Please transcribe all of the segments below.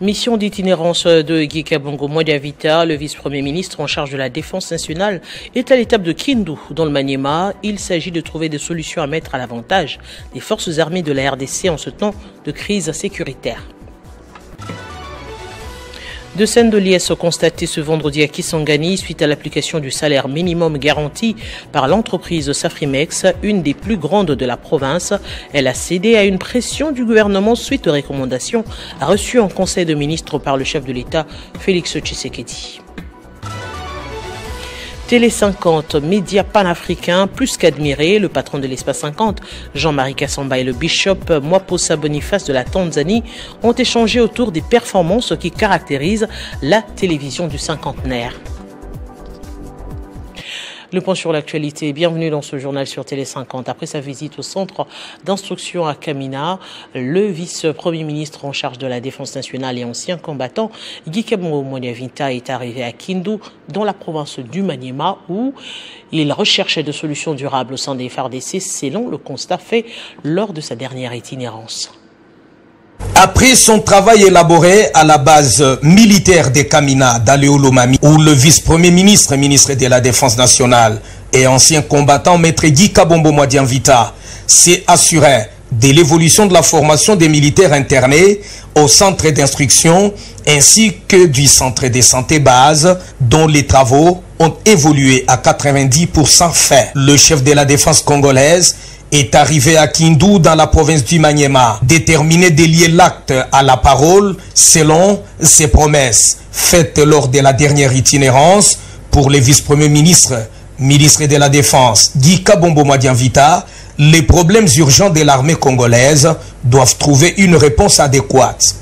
Mission d'itinérance de Guy Kabongo Modiavita, le vice-premier ministre en charge de la défense nationale, est à l'étape de Kindu, dans le Maniema. Il s'agit de trouver des solutions à mettre à l'avantage des forces armées de la RDC en ce temps de crise sécuritaire. Deux scènes de liesse constatées ce vendredi à Kisangani suite à l'application du salaire minimum garanti par l'entreprise Safrimex, une des plus grandes de la province. Elle a cédé à une pression du gouvernement suite aux recommandations reçues en conseil de ministres par le chef de l'État, Félix Tshisekedi. Télé 50, média panafricain plus qu'admiré, le patron de l'Espace 50, Jean-Marie Kassamba et le bishop Mwaposa Boniface de la Tanzanie ont échangé autour des performances qui caractérisent la télévision du cinquantenaire. Le point sur l'actualité. Bienvenue dans ce journal sur Télé 50. Après sa visite au centre d'instruction à Kamina, le vice-premier ministre en charge de la défense nationale et ancien combattant, Guy Kabongo Modiavita, est arrivé à Kindu, dans la province du Maniema, où il recherchait des solutions durables au sein des FARDC, selon le constat fait lors de sa dernière itinérance. Après son travail élaboré à la base militaire de Kamina d'Aléolomami, où le vice-premier ministre, ministre de la Défense nationale et ancien combattant, maître Guy Kabongo Modiavita, s'est assuré de l'évolution de la formation des militaires internés au centre d'instruction ainsi que du centre de santé base, dont les travaux ont évolué à 90% faits. Le chef de la défense congolaise est arrivé à Kindu dans la province du Maniema, déterminé de lier l'acte à la parole selon ses promesses faites lors de la dernière itinérance pour le vice-premier ministre, ministre de la Défense, Guy Kabongo Modiavita. Les problèmes urgents de l'armée congolaise doivent trouver une réponse adéquate.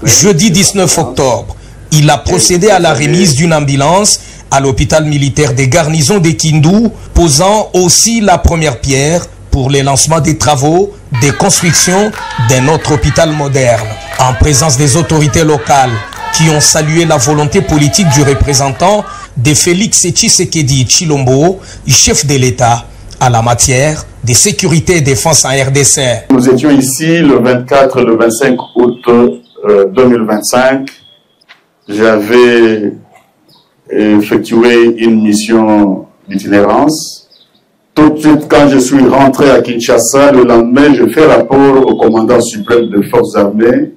Jeudi 19 octobre, il a procédé à la remise d'une ambulance à l'hôpital militaire des garnisons de Kindu, posant aussi la première pierre pour le lancement des travaux de construction d'un autre hôpital moderne, en présence des autorités locales qui ont salué la volonté politique du représentant de Félix Tshisekedi Tshilombo, chef de l'État à la matière de sécurité et défense en RDC. Nous étions ici le 24 et le 25 août 2025. J'avais effectué une mission d'itinérance. Tout de suite, quand je suis rentré à Kinshasa, le lendemain, je fais rapport au commandant suprême des forces armées,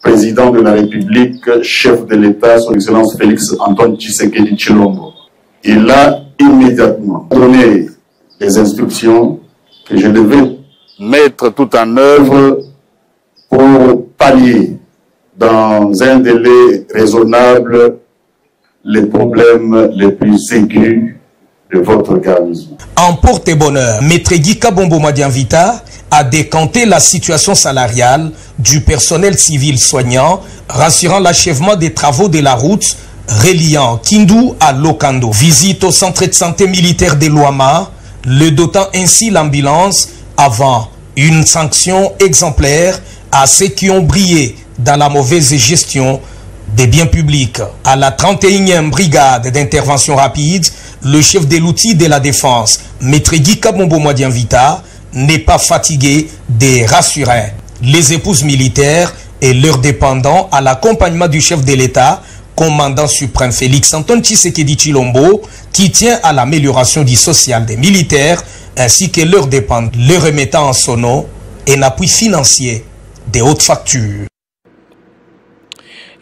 président de la République, chef de l'État, son Excellence Félix Antoine Tshisekedi Tshilombo. Il a immédiatement donné des instructions que je devais mettre tout en œuvre pour pallier dans un délai raisonnable les problèmes les plus aigus de votre garnison. En porte-bonheur, maître Guy Kabongo Modiavita a décanté la situation salariale du personnel civil soignant, rassurant l'achèvement des travaux de la route reliant Kindu à Lokando. Visite au centre de santé militaire de Luama, le dotant ainsi l'ambulance avant une sanction exemplaire à ceux qui ont brillé dans la mauvaise gestion des biens publics. À la 31e brigade d'intervention rapide, le chef de l'outil de la défense, maître Guy Kabongo Modiavita, n'est pas fatigué de rassurer les épouses militaires et leurs dépendants à l'accompagnement du chef de l'État, commandant suprême Félix Antoine Tshisekedi Tshilombo, qui tient à l'amélioration du social des militaires ainsi que leurs dépendants, leur remettant en son nom un appui financier des hautes factures.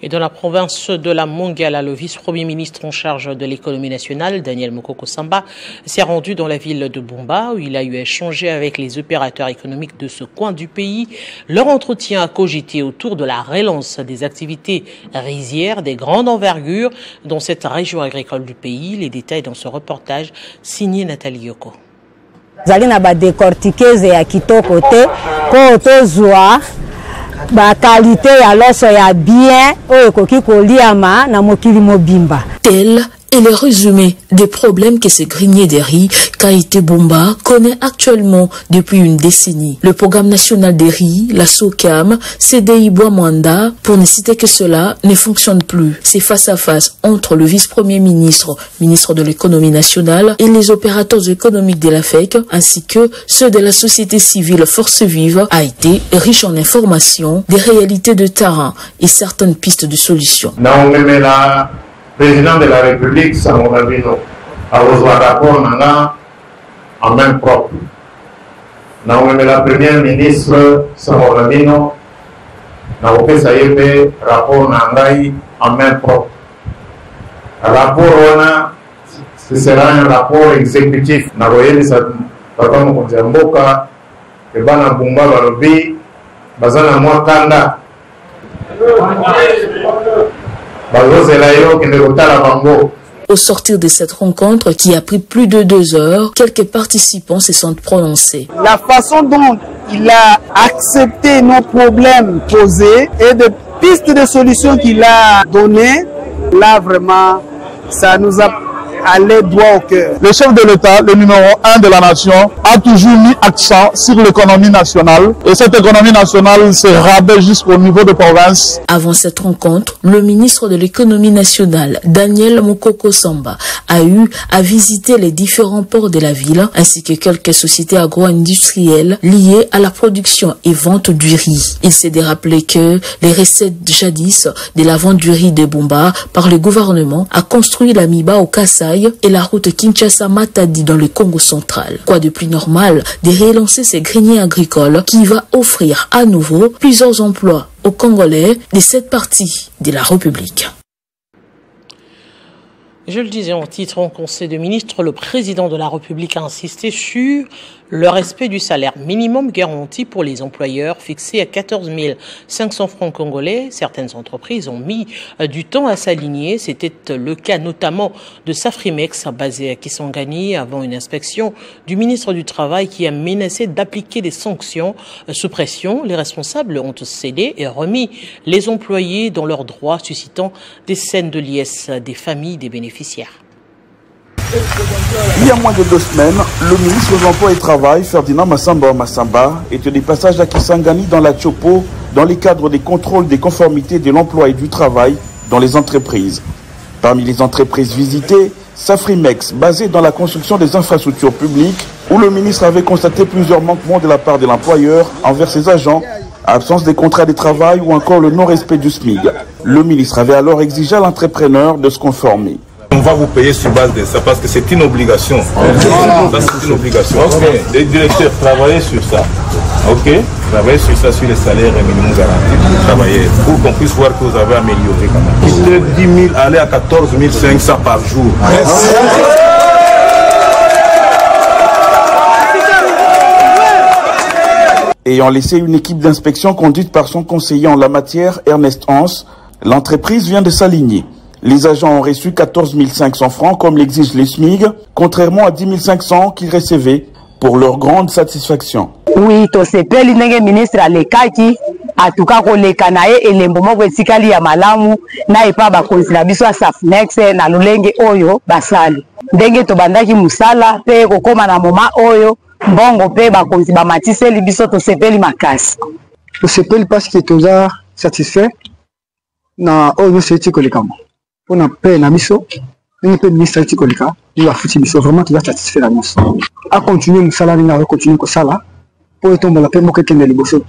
Et dans la province de la Mongala, le vice-premier ministre en charge de l'économie nationale, Daniel Mokoko Samba, s'est rendu dans la ville de Bumba, où il a eu échangé avec les opérateurs économiques de ce coin du pays. Leur entretien a cogité autour de la relance des activités rizières des grandes envergures dans cette région agricole du pays. Les détails dans ce reportage signé Nathalie Yoko. Zalina ba décortiquer ya kitoko te ko tozwa ba qualité ya loso ya bien oyo koki koliama na mokili mobimba. Tel et le résumé des problèmes que ce grenier des riz, Kaité Bomba, connaît actuellement depuis une décennie. Le programme national des riz, la SOCAM, CDI Bois-Mwanda, pour ne citer que cela, ne fonctionne plus. C'est face à face entre le vice-premier ministre, ministre de l'économie nationale, et les opérateurs économiques de la FEC, ainsi que ceux de la société civile Force Vive, a été riche en informations, des réalités de terrain et certaines pistes de solutions. Président de la République, Samoravino, a reçu un rapport en main propre. La première ministre, Samoravino, a fait un rapport en main propre. Le rapport, ce sera un rapport exécutif. Nous avons dit que Mboka, et Bana Bumba Balobi, Bazana Mwakanda. Au sortir de cette rencontre qui a pris plus de 2 heures, quelques participants se sont prononcés. La façon dont il a accepté nos problèmes posés et des pistes de solutions qu'il a données, là vraiment, ça nous a allé droit au cœur. Le chef de l'État, le numéro 1 de la nation, a toujours mis accent sur l'économie nationale. Et cette économie nationale se rabat jusqu'au niveau de province. Avant cette rencontre, le ministre de l'économie nationale, Daniel Mukoko Samba, a eu à visiter les différents ports de la ville, ainsi que quelques sociétés agro-industrielles liées à la production et vente du riz. Il s'est rappelé que les recettes jadis de la vente du riz de Bomba par le gouvernement a construit la Miba au Kassai et la route Kinshasa-Matadi dans le Congo central. Quoi de plus normal de relancer ces greniers agricoles qui va offrir à nouveau plusieurs emplois aux Congolais de cette partie de la République. Je le disais en titre en Conseil des ministres, le président de la République a insisté sur le respect du salaire minimum garanti pour les employeurs fixé à 14 500 francs congolais. Certaines entreprises ont mis du temps à s'aligner. C'était le cas notamment de Safrimex, basé à Kisangani, avant une inspection du ministre du Travail qui a menacé d'appliquer des sanctions. Sous pression, les responsables ont cédé et remis les employés dans leurs droits, suscitant des scènes de liesse des familles des bénéficiaires. Il y a moins de 2 semaines, le ministre de l'Emploi et du Travail, Ferdinand Massamba, était de passage à Kisangani dans la Tchopo, dans le cadre des contrôles des conformités de l'emploi et du travail dans les entreprises. Parmi les entreprises visitées, Safrimex, basée dans la construction des infrastructures publiques, où le ministre avait constaté plusieurs manquements de la part de l'employeur envers ses agents, absence des contrats de travail ou encore le non-respect du SMIG. Le ministre avait alors exigé à l'entrepreneur de se conformer. On va vous payer sur base de ça parce que c'est une obligation. Ça, c'est une obligation. Okay. Les directeurs, travaillez sur ça. Ok, travaillez sur ça, sur les salaires minimum garantis pour travailler, pour qu'on puisse voir que vous avez amélioré quand même. Quitter 10 000, aller à 14 500 par jour. Ayant laissé une équipe d'inspection conduite par son conseiller en la matière, Ernest Hans, l'entreprise vient de s'aligner. Les agents ont reçu 14 500 francs comme l'exige les SMIG, contrairement à 10 500 qu'ils recevaient pour leur grande satisfaction. Oui, to sepeli ndenge ministre alekaki atuka koleka naye elembo moko etikali ya malamu na epa bakonzi na biso ya Safnex na lolenge oyo basali ndenge tobandaki musala pe kokoma na moma oyo mbongo pe bakonzi bamatiseli biso to sepeli makasi. To sepeli parce que toza satisfait na oyo seti kolekamo. On a payé la mission, on a payé le ministère de l'État, il a foutu mission, vraiment, il a satisfait la mission. À continuer, le salaire, il a continué comme ça là, pour tomber la paix, moi, quelqu'un de l'émotion.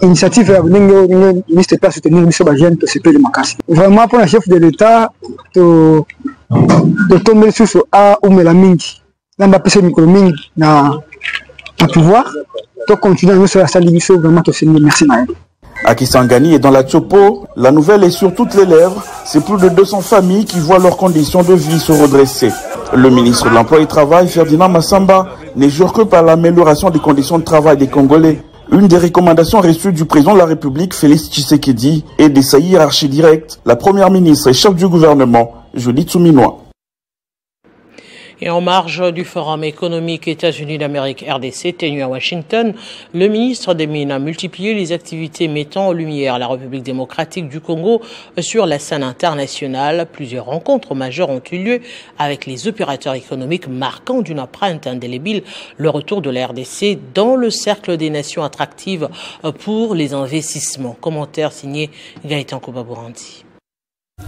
Initiative, le ministère de soutenir la mission, je ne sais pas le macassi. Vraiment, pour le chef de l'État, de tomber sur ce A ou la mingi, là, on va passer le micro mingi, na pouvoir, de continuer à faire la salle de mission, vraiment, merci, Maël. À Kisangani et dans la Tchopo, la nouvelle est sur toutes les lèvres. C'est plus de 200 familles qui voient leurs conditions de vie se redresser. Le ministre de l'Emploi et du Travail, Ferdinand Massamba, ne jure que par l'amélioration des conditions de travail des Congolais. Une des recommandations reçues du président de la République, Félix Tshisekedi, est de sa hiérarchie directe, la première ministre et chef du gouvernement, Judith Suminwa. Et en marge du Forum économique États-Unis d'Amérique RDC tenu à Washington, le ministre des Mines a multiplié les activités mettant en lumière la République démocratique du Congo sur la scène internationale. Plusieurs rencontres majeures ont eu lieu avec les opérateurs économiques, marquant d'une empreinte indélébile le retour de la RDC dans le cercle des nations attractives pour les investissements. Commentaire signé Gaëtan Koubabourandi.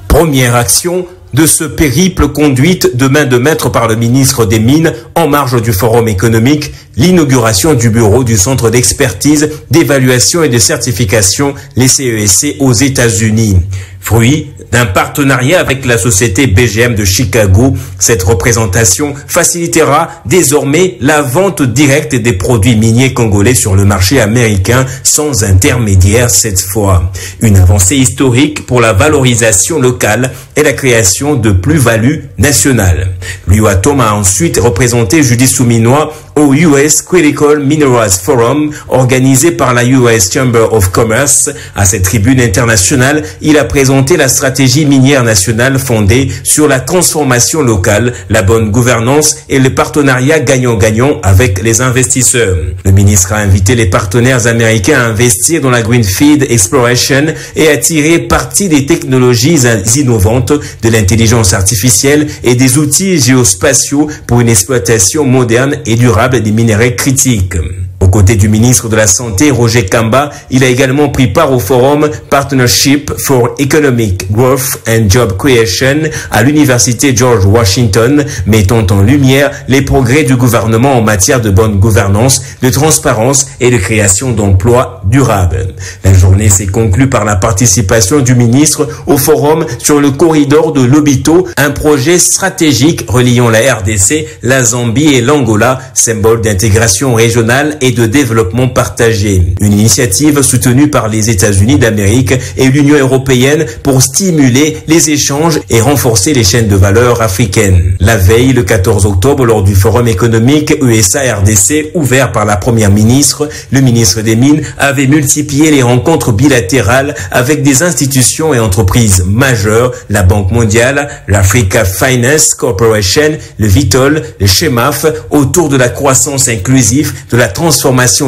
Première action de ce périple conduite de main de maître par le ministre des Mines en marge du Forum économique, l'inauguration du bureau du Centre d'expertise, d'évaluation et de certification, les CESC aux États-Unis. Fruit d'un partenariat avec la société BGM de Chicago, cette représentation facilitera désormais la vente directe des produits miniers congolais sur le marché américain sans intermédiaire cette fois. Une avancée historique pour la valorisation locale et la création de plus-values nationales. L'UATOM a ensuite représenté Judy Souminois au US Critical Minerals Forum organisé par la US Chamber of Commerce. À cette tribune internationale, il a présenté la stratégie minière nationale fondée sur la transformation locale, la bonne gouvernance et le partenariat gagnant-gagnant avec les investisseurs. Le ministre a invité les partenaires américains à investir dans la Greenfield Exploration et à tirer parti des technologies innovantes, de l'intelligence artificielle et des outils géospatiaux pour une exploitation moderne et durable des minerais critiques. Aux côtés du ministre de la Santé, Roger Kamba, il a également pris part au forum Partnership for Economic Growth and Job Creation à l'université George Washington, mettant en lumière les progrès du gouvernement en matière de bonne gouvernance, de transparence et de création d'emplois durables. La journée s'est conclue par la participation du ministre au forum sur le corridor de Lobito, un projet stratégique reliant la RDC, la Zambie et l'Angola, symbole d'intégration régionale et de développement partagé. Une initiative soutenue par les États-Unis d'Amérique et l'Union européenne pour stimuler les échanges et renforcer les chaînes de valeur africaines. La veille, le 14 octobre, lors du Forum économique USA-RDC ouvert par la Première ministre, le ministre des Mines avait multiplié les rencontres bilatérales avec des institutions et entreprises majeures, la Banque mondiale, l'Africa Finance Corporation, le Vitol, le Chemaf, autour de la croissance inclusive, de la transformation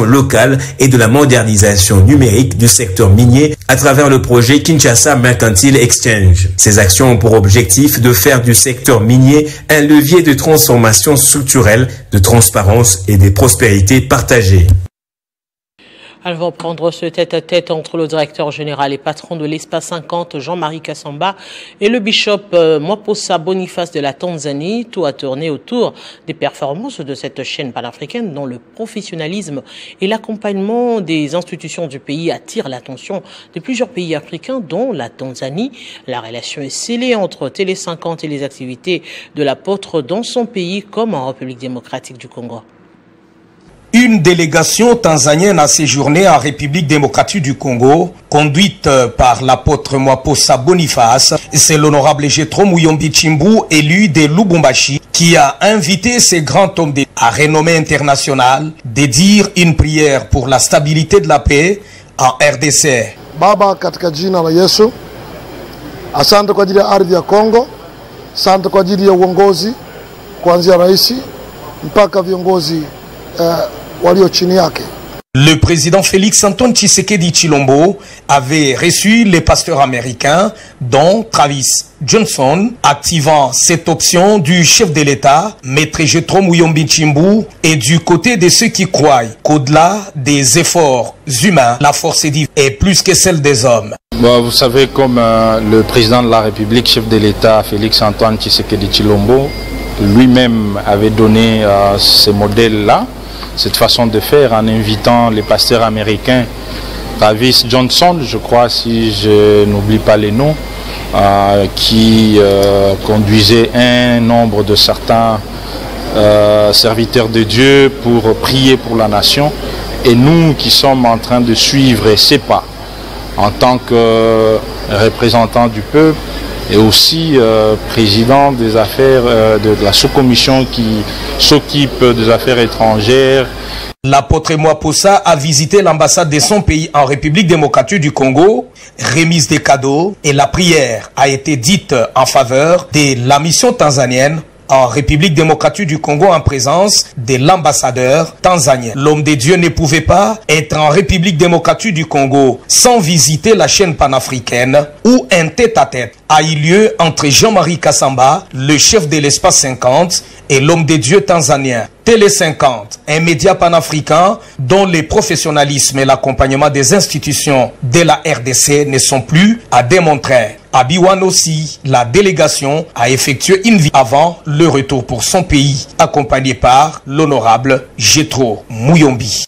locale et de la modernisation numérique du secteur minier à travers le projet Kinshasa Mercantile Exchange. Ces actions ont pour objectif de faire du secteur minier un levier de transformation structurelle, de transparence et de prospérité partagée. Elles vont prendre ce tête-à-tête entre le directeur général et patron de l'Espace 50, Jean-Marie Kassamba, et le bishop Mwaposa Boniface de la Tanzanie. Tout a tourné autour des performances de cette chaîne panafricaine dont le professionnalisme et l'accompagnement des institutions du pays attirent l'attention de plusieurs pays africains, dont la Tanzanie. La relation est scellée entre Télé 50 et les activités de l'apôtre dans son pays comme en République démocratique du Congo. Une délégation tanzanienne a séjourné en République démocratique du Congo, conduite par l'apôtre Mwaposa Boniface. C'est l'honorable Jethro Muyombi Chimbu, élu de Lubumbashi, qui a invité ces grands hommes à renommée internationale de dire une prière pour la stabilité de la paix en RDC. Baba, katika jina la Yesu, asante kwa ajili ya ardhi ya Kongo, asante kwa ajili ya uongozi kuanzia rais mpaka viongozi walio chini yake. Le président Félix Antoine Tshisekedi Tshilombo avait reçu les pasteurs américains, dont Travis Johnson, activant cette option du chef de l'État, Maître Jethro Muyombi Chimbu, et du côté de ceux qui croient qu'au-delà des efforts humains, la force divine est plus que celle des hommes. Bon, vous savez, comme le président de la République, chef de l'État, Félix Antoine Tshisekedi Tshilombo, lui-même avait donné ce modèle-là, cette façon de faire, en invitant les pasteurs américains, Travis Johnson, je crois, si je n'oublie pas les noms, qui conduisait un nombre de certains serviteurs de Dieu pour prier pour la nation, et nous qui sommes en train de suivre ces pas en tant que représentants du peuple, et aussi président des affaires de la sous-commission qui s'occupe des affaires étrangères. L'apôtre Mwaposa a visité l'ambassade de son pays en République démocratique du Congo, remise des cadeaux, et la prière a été dite en faveur de la mission tanzanienne en République démocratique du Congo en présence de l'ambassadeur tanzanien. L'homme de Dieu ne pouvait pas être en République démocratique du Congo sans visiter la chaîne panafricaine où un tête-à-tête a eu lieu entre Jean-Marie Kassamba, le chef de l'espace 50, et l'homme de Dieu tanzanien. Télé 50, un média panafricain dont le professionnalisme et l'accompagnement des institutions de la RDC ne sont plus à démontrer. À Biwan aussi, la délégation a effectué une visite avant le retour pour son pays, accompagné par l'honorable Jetro Muyombi.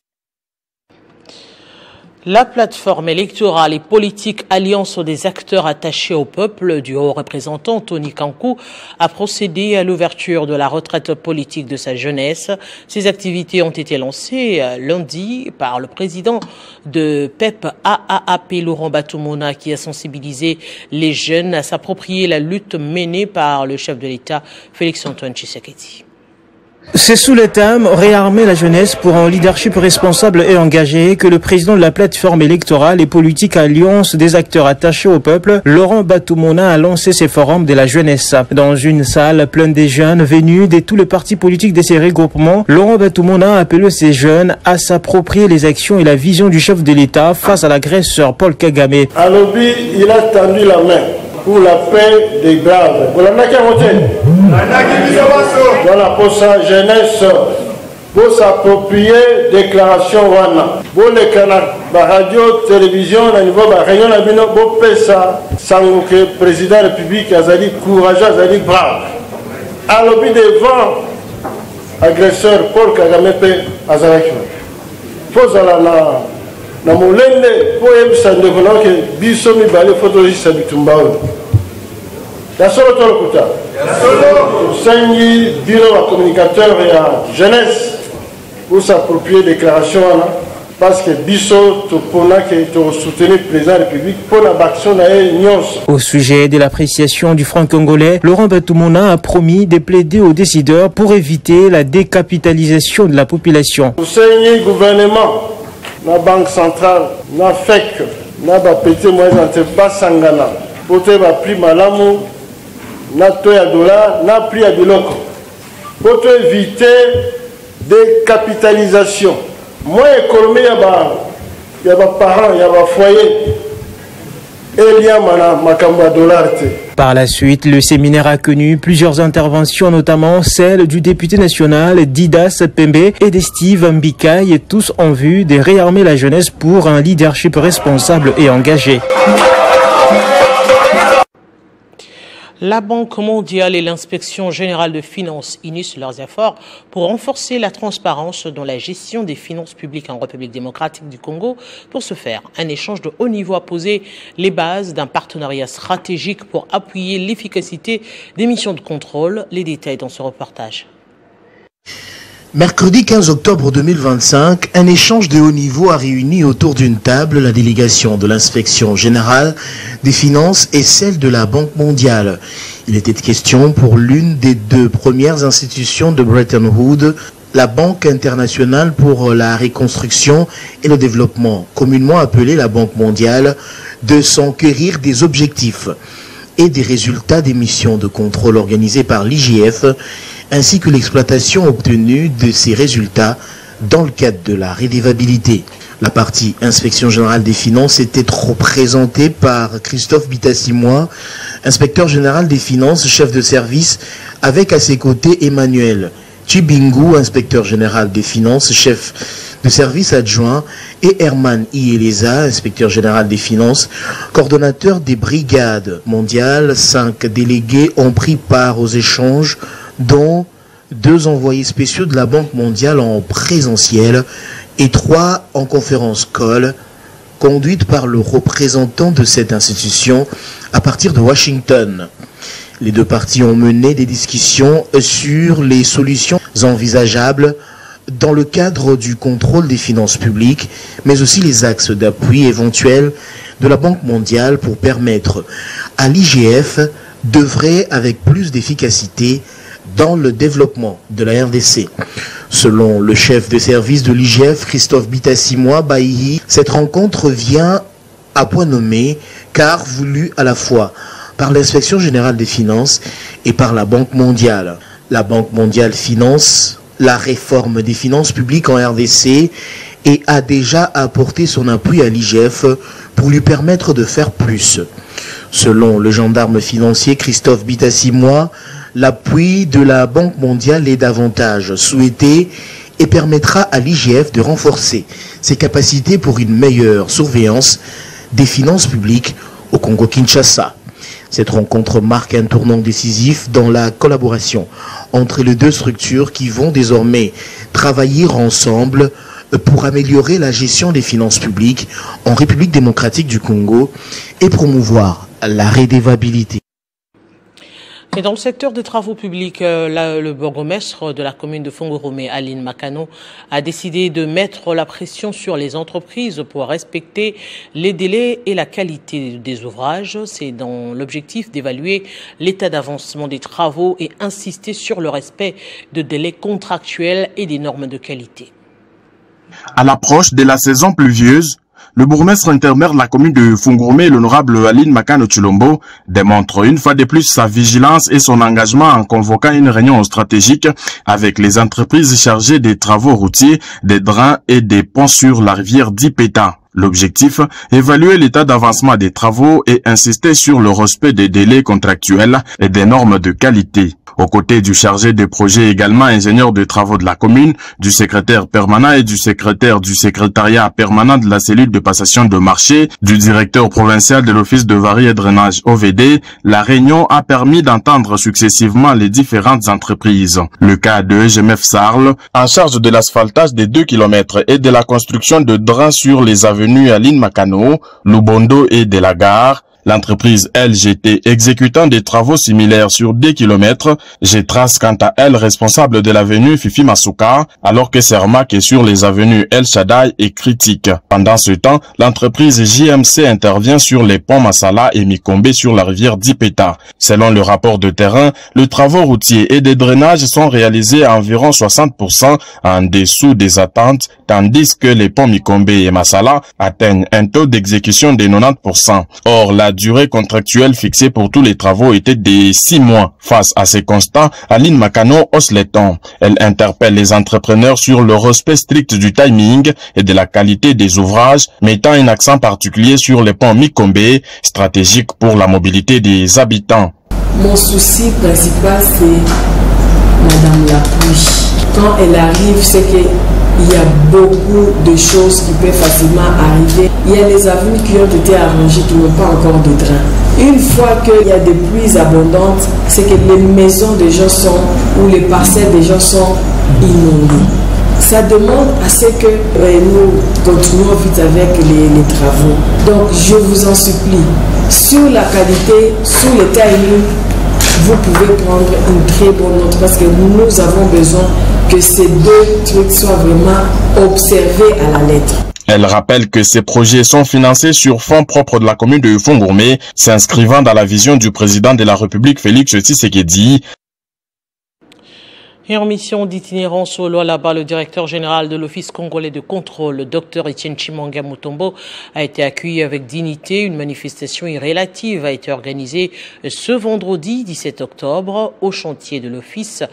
La plateforme électorale et politique Alliance des acteurs attachés au peuple du haut représentant Tony Kankou a procédé à l'ouverture de la retraite politique de sa jeunesse. Ces activités ont été lancées lundi par le président de PEP AAP, Laurent Batoumona, qui a sensibilisé les jeunes à s'approprier la lutte menée par le chef de l'État, Félix-Antoine Tshisekedi. C'est sous le thème « Réarmer la jeunesse pour un leadership responsable et engagé » que le président de la plateforme électorale et politique Alliance des acteurs attachés au peuple, Laurent Batoumona, a lancé ses forums de la jeunesse. Dans une salle pleine de jeunes venus de tous les partis politiques de ces regroupements, Laurent Batoumona a appelé ces jeunes à s'approprier les actions et la vision du chef de l'État face à l'agresseur Paul Kagame. À lobby, il a tendu la main pour la paix des braves. Vous l'avez voté. Voilà, pour sa jeunesse, pour s'approprier déclaration wana. Pour les canaux, radio, télévision, à niveau de la réunion, pour ça, sans que le président de la République azali courageux, azali brave. À lobby devant agresseur Paul Kagame azali. Faut aller na molende po yebisa ndeko na ke biso mibale photogista bitumba oyo ya solo tolokuta sengi bureau wa communicateur ya jeunesse pour s'approprier déclaration wana parce que biso topona ke to soutenir président de la République pour la action na nyonso. Au sujet de l'appréciation du franc congolais, Laurent Batoumona a promis de plaider aux décideurs pour éviter la décapitalisation de la population. Sengi gouvernement la banque centrale, la FEC, la petit moyen basangana, pour te prix malamu, la toya dollar, la prix à biloko. Pour éviter décapitalisation. Moi, économie, il y a des parents, il y a des foyers. Et il y a des dollars. Par la suite, le séminaire a connu plusieurs interventions, notamment celle du député national Didas Pembe et de Steve Mbikaï, tous en vue de réarmer la jeunesse pour un leadership responsable et engagé. La Banque mondiale et l'Inspection générale de finances unissent leurs efforts pour renforcer la transparence dans la gestion des finances publiques en République démocratique du Congo. Pour ce faire, un échange de haut niveau a posé les bases d'un partenariat stratégique pour appuyer l'efficacité des missions de contrôle. Les détails dans ce reportage. Mercredi 15 octobre 2025, un échange de haut niveau a réuni autour d'une table la délégation de l'Inspection générale des finances et celle de la Banque mondiale. Il était question pour l'une des deux premières institutions de Bretton Woods, la Banque internationale pour la reconstruction et le développement, communément appelée la Banque mondiale, de s'enquérir des objectifs et des résultats des missions de contrôle organisées par l'IGF, ainsi que l'exploitation obtenue de ces résultats dans le cadre de la redevabilité. La partie Inspection générale des finances était représentée par Christophe Bitassimwa, inspecteur général des finances, chef de service, avec à ses côtés Emmanuel Chibingu, inspecteur général des finances, chef de service adjoint, et Herman Ieleza, inspecteur général des finances, coordonnateur des brigades mondiales. 5 délégués ont pris part aux échanges, dont 2 envoyés spéciaux de la Banque mondiale en présentiel et 3 en conférence call, conduite par le représentant de cette institution à partir de Washington. Les 2 parties ont mené des discussions sur les solutions envisageables dans le cadre du contrôle des finances publiques, mais aussi les axes d'appui éventuels de la Banque mondiale pour permettre à l'IGF d'œuvrer avec plus d'efficacité dans le développement de la RDC. Selon le chef de service de l'IGF, Christophe Bitassimwa Baïhi, cette rencontre vient à point nommé car voulue à la fois par l'Inspection générale des finances et par la Banque mondiale. La Banque mondiale finance la réforme des finances publiques en RDC et a déjà apporté son appui à l'IGF pour lui permettre de faire plus. Selon le gendarme financier Christophe Bitassi-Moi, l'appui de la Banque mondiale est davantage souhaité et permettra à l'IGF de renforcer ses capacités pour une meilleure surveillance des finances publiques au Congo-Kinshasa. Cette rencontre marque un tournant décisif dans la collaboration entre les deux structures qui vont désormais travailler ensemble pour améliorer la gestion des finances publiques en République démocratique du Congo et promouvoir la redevabilité. Et dans le secteur des travaux publics, le bourgmestre de la commune de Fongoromé, Aline Makano, a décidé de mettre la pression sur les entreprises pour respecter les délais et la qualité des ouvrages. C'est dans l'objectif d'évaluer l'état d'avancement des travaux et insister sur le respect de délais contractuels et des normes de qualité. À l'approche de la saison pluvieuse, le bourgmestre intermaire de la commune de Fongoromé, l'honorable Aline Makano Chilombo, démontre une fois de plus sa vigilance et son engagement en convoquant une réunion stratégique avec les entreprises chargées des travaux routiers, des drains et des ponts sur la rivière Dipeta. L'objectif, évaluer l'état d'avancement des travaux et insister sur le respect des délais contractuels et des normes de qualité. Aux côtés du chargé des projets, également ingénieur de travaux de la commune, du secrétaire permanent et du secrétaire du secrétariat permanent de la cellule de passation de marché, du directeur provincial de l'office de varie et drainage OVD, la réunion a permis d'entendre successivement les différentes entreprises. Le cas de EGMF Sarl, en charge de l'asphaltage des 2 km et de la construction de drains sur les avenues Aline Makano, Lubondo et de la gare, l'entreprise LGT exécutant des travaux similaires sur 10 km, Gétras quant à elle responsable de l'avenue Fifi Masuka, alors que Cermac est sur les avenues El Shaddai et Critique. Pendant ce temps, l'entreprise JMC intervient sur les ponts Masala et Mikombe sur la rivière Dipeta. Selon le rapport de terrain, les travaux routiers et des drainages sont réalisés à environ 60% en dessous des attentes, tandis que les ponts Mikombe et Masala atteignent un taux d'exécution de 90%. Or, la durée contractuelle fixée pour tous les travaux était de 6 mois. Face à ces constats, Aline Makano hausse les tons. Elle interpelle les entrepreneurs sur le respect strict du timing et de la qualité des ouvrages, mettant un accent particulier sur les ponts Mikombe, stratégiques pour la mobilité des habitants. Mon souci principal, c'est Madame la pluie. Quand elle arrive, c'est que il y a beaucoup de choses qui peuvent facilement arriver. Il y a les avenues qui ont été arrangées qui n'ont pas encore de drain. Une fois qu'il y a des pluies abondantes, c'est que les maisons des gens ou les parcelles des gens sont inondées. Ça demande à ce que nous continuons vite avec les travaux. Donc je vous en supplie, sur la qualité, sur le timing, vous pouvez prendre une très bonne note parce que nous avons besoin que ces deux trucs soient vraiment observés à la lettre. Elle rappelle que ces projets sont financés sur fonds propres de la commune de Fongoromé, s'inscrivant dans la vision du président de la République Félix Tshisekedi. Et en mission d'itinérance au Lualaba, le directeur général de l'Office congolais de contrôle, le Dr Etienne Chimanga Mutombo, a été accueilli avec dignité. Une manifestation irrélative a été organisée ce vendredi 17 octobre au chantier de l'Office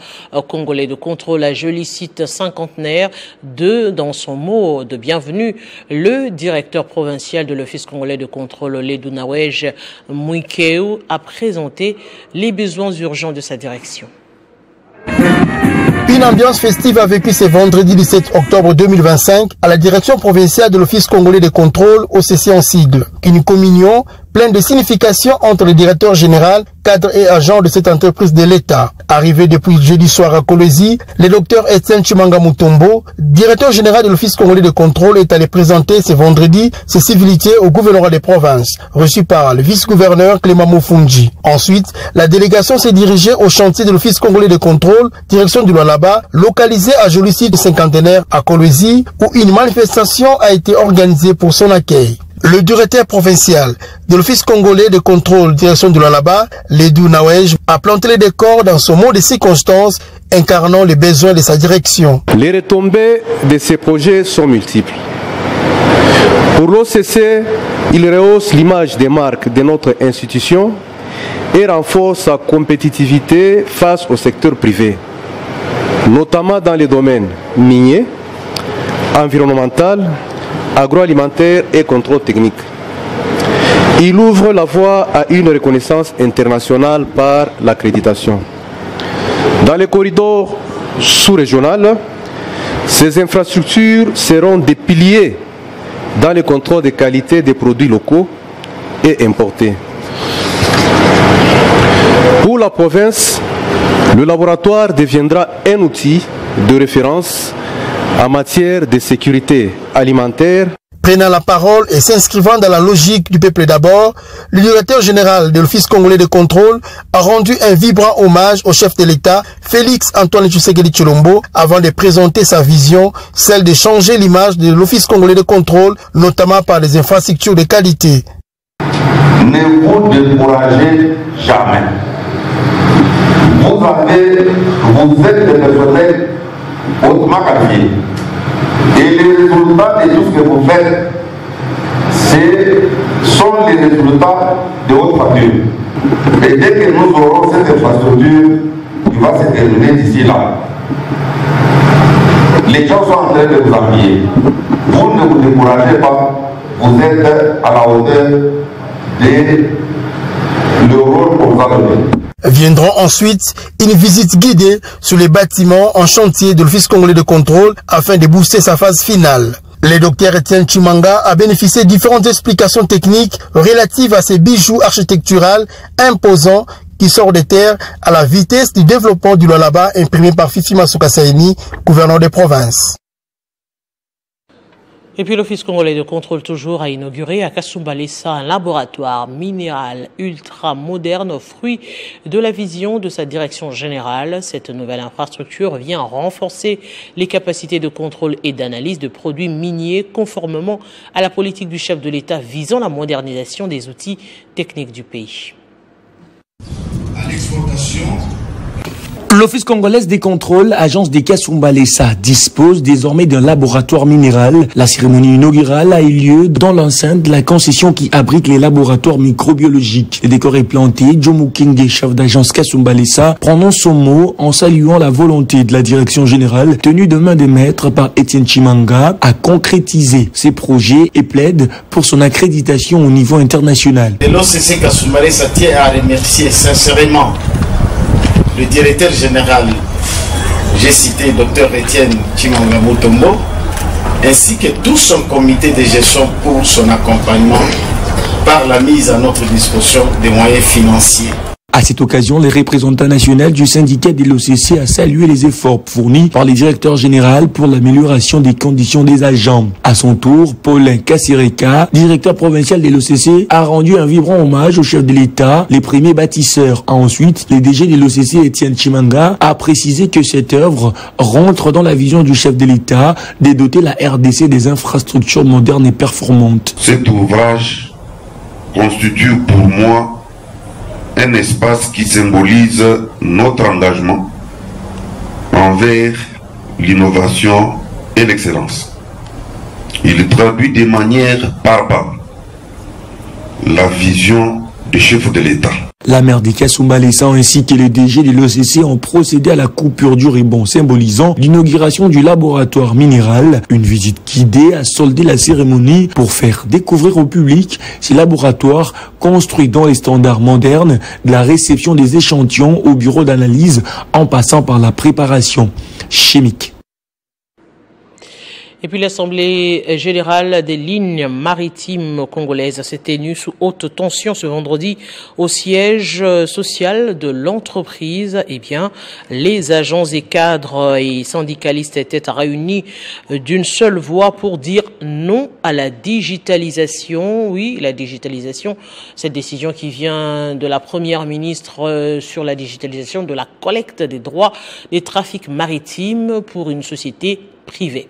congolais de contrôle à joli site cinquantenaire. Dans son mot de bienvenue, le directeur provincial de l'Office congolais de contrôle, Ledou Nawej Mwikeu, a présenté les besoins urgents de sa direction. Une ambiance festive a vécu ce vendredi 17 octobre 2025 à la direction provinciale de l'Office congolais de contrôle, OCC en sigle. Une communion pleine de signification entre le directeur général, cadre et agent de cette entreprise de l'État. Arrivé depuis jeudi soir à Kolwezi, le docteur Etienne Chimanga Mutombo, directeur général de l'Office congolais de contrôle, est allé présenter ce vendredi ses civilités au gouvernorat des provinces, reçu par le vice-gouverneur Clément Mofunji. Ensuite, la délégation s'est dirigée au chantier de l'Office congolais de contrôle, direction du Lualaba, localisé à joli site cinquantenaire à Kolwezi, où une manifestation a été organisée pour son accueil. Le directeur provincial de l'Office congolais de contrôle direction de Lualaba, Ledou Nawej, a planté les décors dans ce mot de circonstances incarnant les besoins de sa direction. Les retombées de ces projets sont multiples. Pour l'OCC, il rehausse l'image des marques de notre institution et renforce sa compétitivité face au secteur privé. notamment dans les domaines miniers, environnemental, agroalimentaire et contrôle technique. Il ouvre la voie à une reconnaissance internationale par l'accréditation. Dans les corridors sous-régionaux, ces infrastructures seront des piliers dans le contrôle de qualité des produits locaux et importés. Pour la province, le laboratoire deviendra un outil de référence en matière de sécurité alimentaire. Prenant la parole et s'inscrivant dans la logique du peuple d'abord, le directeur général de l'Office congolais de contrôle a rendu un vibrant hommage au chef de l'État, Félix Antoine Tshisekedi Tshilombo, avant de présenter sa vision, celle de changer l'image de l'Office congolais de contrôle, notamment par des infrastructures de qualité. Ne vous découragez jamais. Vous êtes des personnels hautement qualifiés. Et les résultats de tout ce que vous faites, sont les résultats de haute facture. Et dès que nous aurons cette infrastructure qui va se terminer d'ici là, les gens sont en train de vous appuyer. Vous ne vous découragez pas, vous êtes à la hauteur de le rôle qu'on vous a donné. Viendront ensuite une visite guidée sur les bâtiments en chantier de l'Office congolais de contrôle afin de booster sa phase finale. Le docteur Etienne Tshimanga a bénéficié de différentes explications techniques relatives à ces bijoux architecturaux imposants qui sortent des terres à la vitesse du développement du Lualaba imprimé par Fifi Masuka Saini, gouverneur des provinces. Et puis l'Office congolais de contrôle toujours a inauguré à Kasumbalesa un laboratoire minéral ultra moderne, fruit de la vision de sa direction générale. Cette nouvelle infrastructure vient renforcer les capacités de contrôle et d'analyse de produits miniers conformément à la politique du chef de l'État visant la modernisation des outils techniques du pays. À l'exportation. L'Office congolais des contrôles, agence des Kasumbalesa, dispose désormais d'un laboratoire minéral. La cérémonie inaugurale a eu lieu dans l'enceinte de la concession qui abrite les laboratoires microbiologiques. Le décor est planté. Jomo Kenge, chef d'agence Kasumbalesa, prononce son mot en saluant la volonté de la direction générale, tenue de main de maître par Etienne Tshimanga, à concrétiser ses projets et plaide pour son accréditation au niveau international. L'OCC Kasumbalesa tient à remercier sincèrement le directeur général, j'ai cité Dr Etienne Tshimanga Mutombo, ainsi que tout son comité de gestion pour son accompagnement par la mise à notre disposition des moyens financiers. À cette occasion, les représentants nationaux du syndicat de l'OCC a salué les efforts fournis par les directeurs généraux pour l'amélioration des conditions des agents. À son tour, Paulin Kassireka, directeur provincial de l'OCC, a rendu un vibrant hommage au chef de l'État, les premiers bâtisseurs. Ensuite, le DG de l'OCC, Etienne Tshimanga, a précisé que cette œuvre rentre dans la vision du chef de l'État de doter la RDC des infrastructures modernes et performantes. Cet ouvrage constitue pour moi un espace qui symbolise notre engagement envers l'innovation et l'excellence. Il traduit de manière parable la vision du chef de l'État. La maire de Kasumbalesa ainsi que le DG de l'OCC ont procédé à la coupure du ruban symbolisant l'inauguration du laboratoire minéral. Une visite guidée a soldé la cérémonie pour faire découvrir au public ces laboratoires construits dans les standards modernes de la réception des échantillons au bureau d'analyse en passant par la préparation chimique. Et puis l'Assemblée générale des lignes maritimes congolaises s'est tenue sous haute tension ce vendredi au siège social de l'entreprise. Eh bien, les agents et cadres et syndicalistes étaient réunis d'une seule voix pour dire non à la digitalisation. Oui, la digitalisation, cette décision qui vient de la première ministre sur la digitalisation de la collecte des droits des trafics maritimes pour une société privée.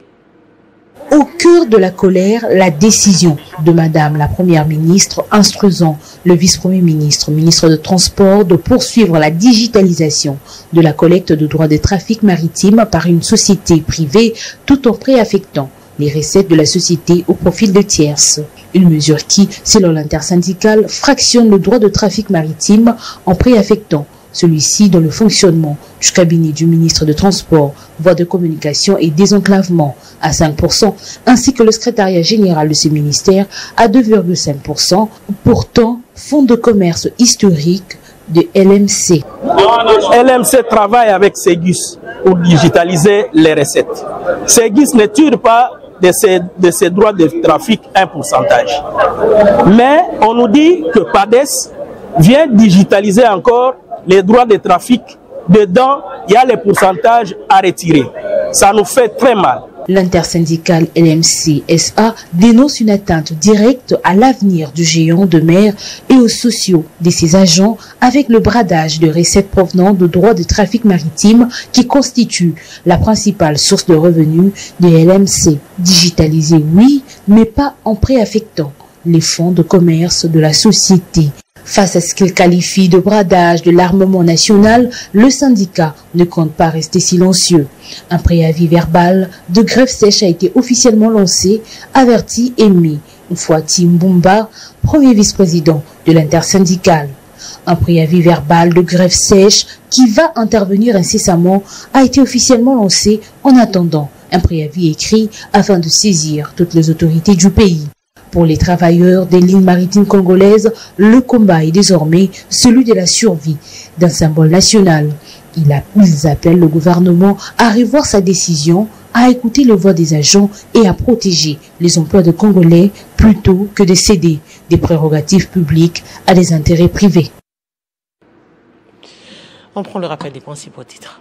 Au cœur de la colère, la décision de Madame la Première ministre instruisant le vice-premier ministre, ministre de Transport, de poursuivre la digitalisation de la collecte de droits de trafic maritime par une société privée tout en préaffectant les recettes de la société au profit de tierces. Une mesure qui, selon l'intersyndicale, fractionne le droit de trafic maritime en préaffectant Celui-ci dans le fonctionnement du cabinet du ministre de Transport, Voies de Communication et Désenclavement à 5%, ainsi que le secrétariat général de ce ministère à 2,5%, pourtant fonds de commerce historique de LMC. LMC travaille avec Segus pour digitaliser les recettes. Segus ne tire pas de ses droits de trafic un pourcentage. Mais on nous dit que PADES vient digitaliser encore les droits de trafic. Dedans, il y a les pourcentages à retirer. Ça nous fait très mal. L'intersyndicale LMC SA dénonce une atteinte directe à l'avenir du géant de mer et aux sociaux de ses agents avec le bradage de recettes provenant de droits de trafic maritime qui constituent la principale source de revenus de LMC. Digitalisé, oui, mais pas en préaffectant les fonds de commerce de la société. Face à ce qu'il qualifie de bradage de l'armement national, le syndicat ne compte pas rester silencieux. Un préavis verbal de grève sèche a été officiellement lancé, averti et mis Mfouati Mbumba, premier vice-président de l'intersyndicale. Un préavis verbal de grève sèche qui va intervenir incessamment a été officiellement lancé en attendant un préavis écrit afin de saisir toutes les autorités du pays. Pour les travailleurs des lignes maritimes congolaises, le combat est désormais celui de la survie d'un symbole national. Ils appellent le gouvernement à revoir sa décision, à écouter les voix des agents et à protéger les emplois de Congolais plutôt que de céder des prérogatives publiques à des intérêts privés. On prend le rappel des principaux titres.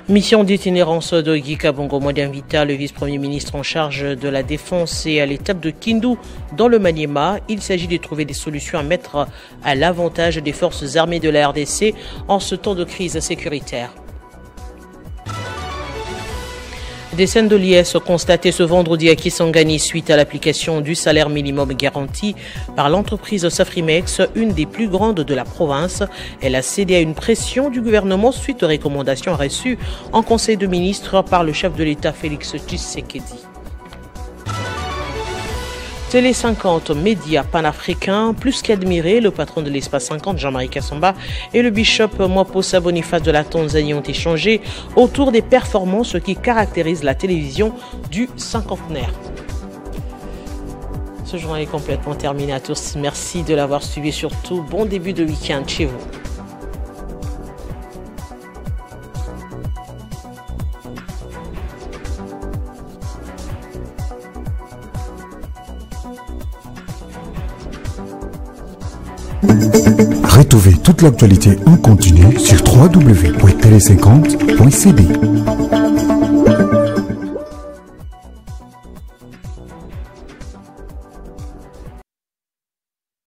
Mission d'itinérance de Guy Kabongo Modianvita, le vice-premier ministre en charge de la défense et à l'étape de Kindu dans le Maniema. Il s'agit de trouver des solutions à mettre à l'avantage des forces armées de la RDC en ce temps de crise sécuritaire. Des scènes de liesse constatées ce vendredi à Kisangani suite à l'application du salaire minimum garanti par l'entreprise Safrimex, une des plus grandes de la province. Elle a cédé à une pression du gouvernement suite aux recommandations reçues en Conseil de ministres par le chef de l'État Félix Tshisekedi. Télé 50, média panafricain, plus qu'admiré, le patron de l'espace 50, Jean-Marie Kassamba, et le bishop Mwaposa Boniface de la Tanzanie ont échangé autour des performances qui caractérisent la télévision du cinquantenaire. Ce journal est complètement terminé à tous. Merci de l'avoir suivi, surtout bon début de week-end chez vous. Retrouvez toute l'actualité en continu sur www.tele50.cd.